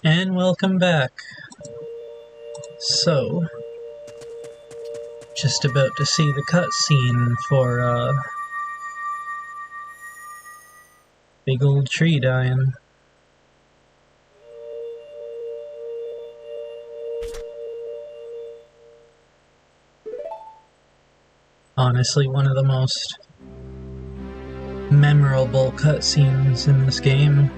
And welcome back. So, just about to see the cutscene for, big old tree dying. Honestly, one of the most memorable cutscenes in this game.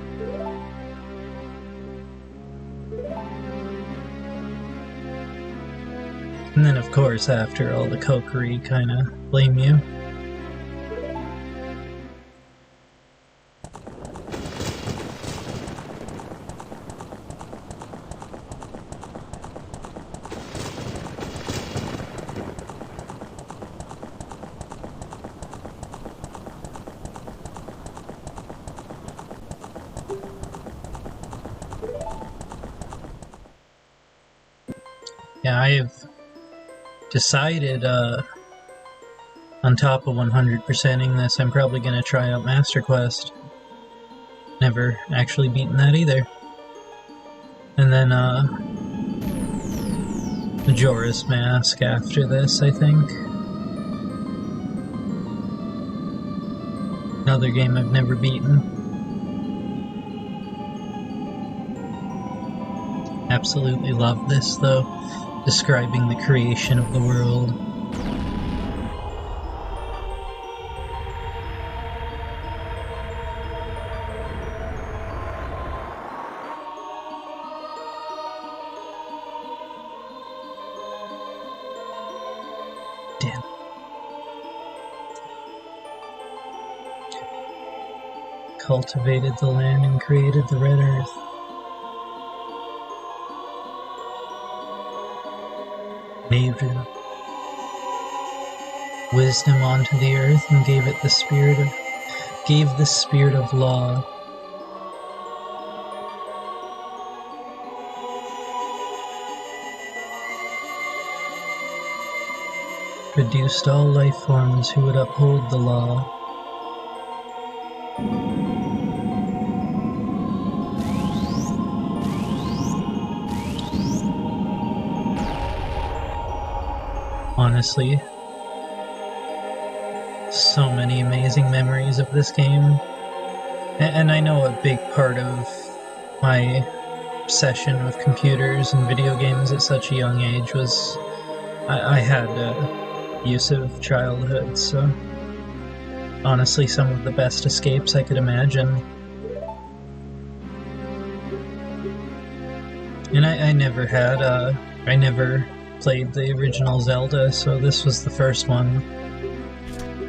And then, of course, after all the cokery kinda blame you. Yeah, I've decided, on top of 100%ing this, I'm probably gonna try out Master Quest. Never actually beaten that either. And then, Majora's Mask after this, I think. Another game I've never beaten. Absolutely love this, though. Describing the creation of the world. Damn. Cultivated the land and created the red earth. Gave wisdom onto the earth and gave the spirit of law. Produced all life forms who would uphold the law. Honestly, so many amazing memories of this game. And I know a big part of my obsession with computers and video games at such a young age was I had an abusive childhood, so honestly some of the best escapes I could imagine. And I never had, I never played the original Zelda, so this was the first one.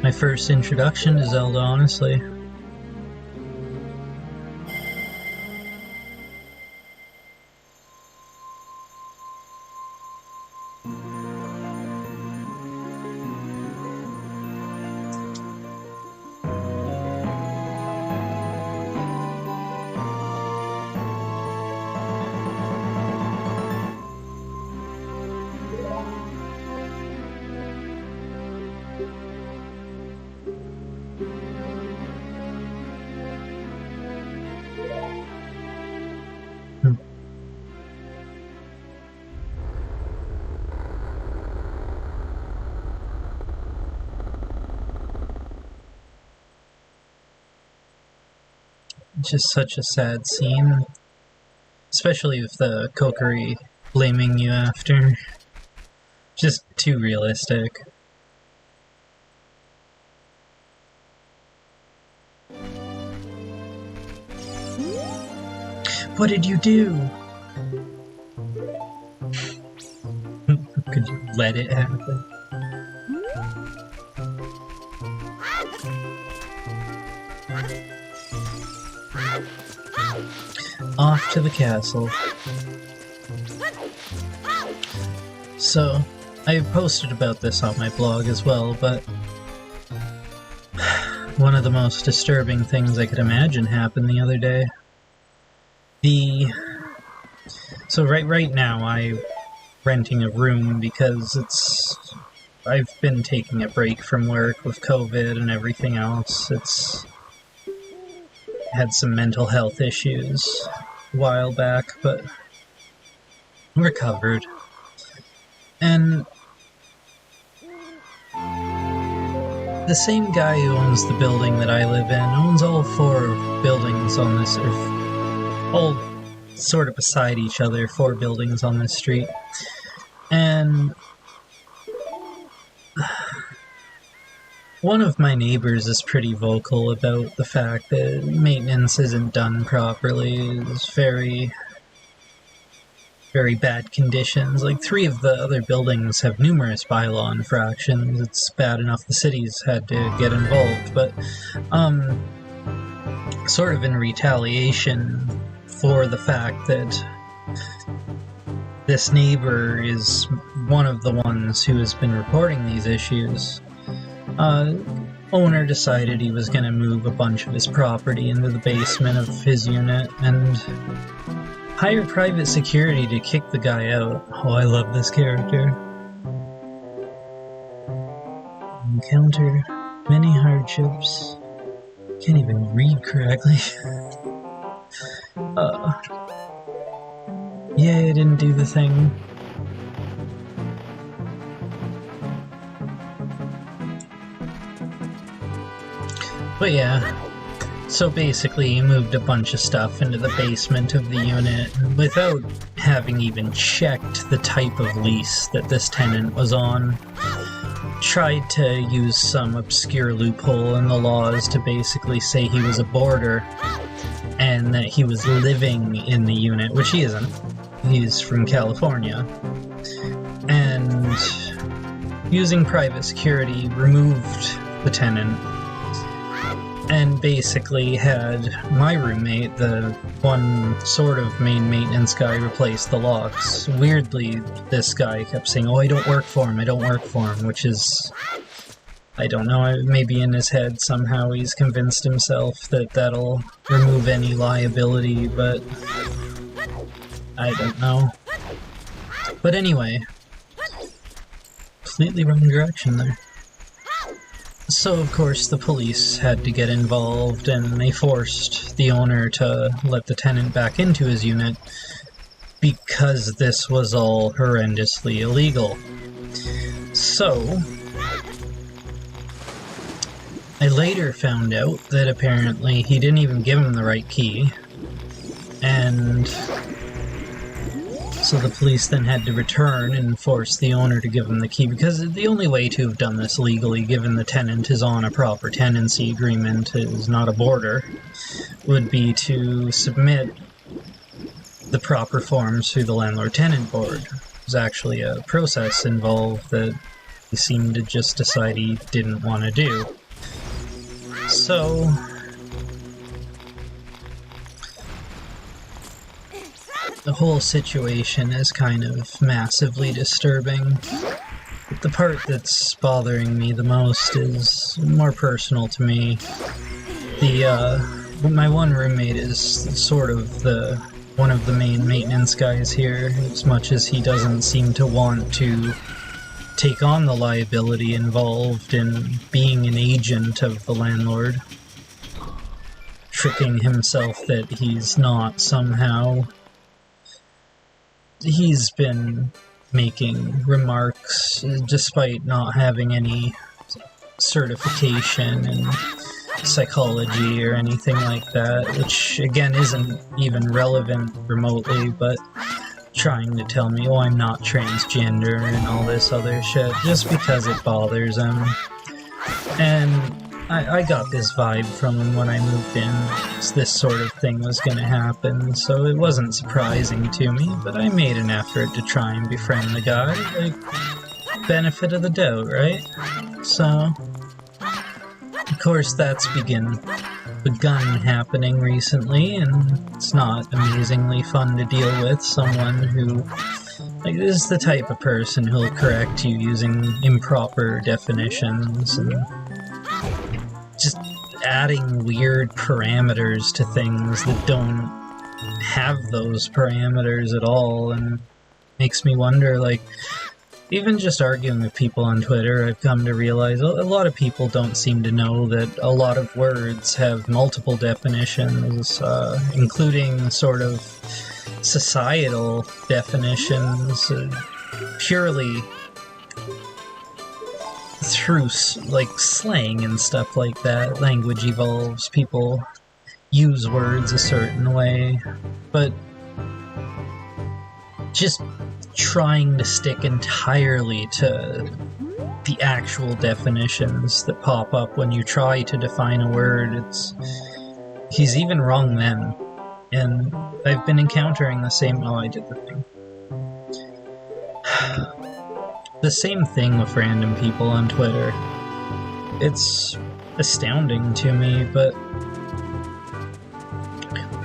My first introduction to Zelda, honestly. It's just such a sad scene, especially with the cokery blaming you after. Just too realistic. What did you do? Could you let it happen? Off to the castle. So, I posted about this on my blog as well, but one of the most disturbing things I could imagine happened the other day. So right now I'm renting a room because I've been taking a break from work with COVID and everything else. Had some mental health issues. a while back, but recovered. And the same guy who owns the building that I live in owns all 4 buildings on this, or all sort of beside each other, 4 buildings on this street. And one of my neighbors is pretty vocal about the fact that maintenance isn't done properly. It's very bad conditions. Like, 3 of the other buildings have numerous bylaw infractions. It's bad enough the city's had to get involved, but sort of in retaliation for the fact that this neighbor is one of the ones who has been reporting these issues, owner decided he was going to move a bunch of his property into the basement of his unit and hire private security to kick the guy out. Oh, I love this character. Encountered many hardships. Can't even read correctly. Yeah, I didn't do the thing. But yeah, so basically he moved a bunch of stuff into the basement of the unit without having even checked the type of lease that this tenant was on. Tried to use some obscure loophole in the laws to basically say he was a boarder and that he was living in the unit, which he isn't. He's from California. And using private security, removed the tenant and basically had my roommate, the one sort of main maintenance guy, replace the locks. Weirdly, this guy kept saying, "Oh, I don't work for him, I don't work for him," which is, I don't know, maybe in his head somehow he's convinced himself that that'll remove any liability, but I don't know. But anyway, completely wrong direction there. So, of course, the police had to get involved, and they forced the owner to let the tenant back into his unit because this was all horrendously illegal. So, I later found out that apparently he didn't even give him the right key, and so the police then had to return and force the owner to give him the key, because the only way to have done this legally, given the tenant is on a proper tenancy agreement, is not a boarder, would be to submit the proper forms through the landlord-tenant board. There's actually a process involved that he seemed to just decide he didn't want to do. So the whole situation is kind of massively disturbing. But the part that's bothering me the most is more personal to me. My one roommate is sort of one of the main maintenance guys here, as much as he doesn't seem to want to take on the liability involved in being an agent of the landlord, tricking himself that he's not somehow. He's been making remarks despite not having any certification in psychology or anything like that, which again isn't even relevant remotely, but trying to tell me, oh, I'm not transgender and all this other shit, just because it bothers him. And I got this vibe from him when I moved in. This sort of thing was going to happen, so it wasn't surprising to me, but I made an effort to try and befriend the guy. Like, benefit of the doubt, right? So, of course, that's begun happening recently, and it's not amazingly fun to deal with. Someone who, like, is the type of person who'll correct you using improper definitions and just adding weird parameters to things that don't have those parameters at all, and makes me wonder, like, even just arguing with people on Twitter, I've come to realize a lot of people don't seem to know that a lot of words have multiple definitions, including sort of societal definitions, purely through like slang and stuff like that. Language evolves, people use words a certain way, but just trying to stick entirely to the actual definitions that pop up when you try to define a word, he's even wrong then. And I've been encountering the same... Oh, I did the thing. The same thing with random people on Twitter. It's astounding to me, but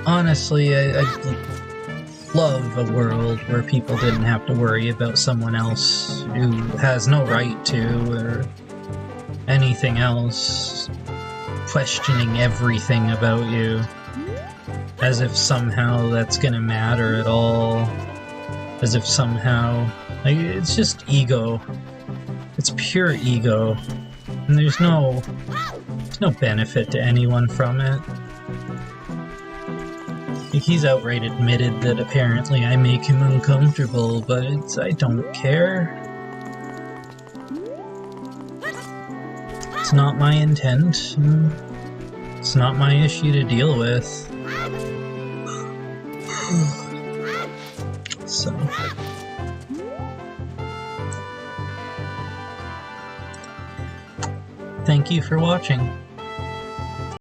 honestly, I'd love a world where people didn't have to worry about someone else who has no right to, or anything else, questioning everything about you, as if somehow that's gonna matter at all, as if somehow... Like, it's just ego. It's pure ego. And there's no benefit to anyone from it. Like, he's outright admitted that apparently I make him uncomfortable, but I don't care. It's not my intent. It's not my issue to deal with. So... Thank you for watching.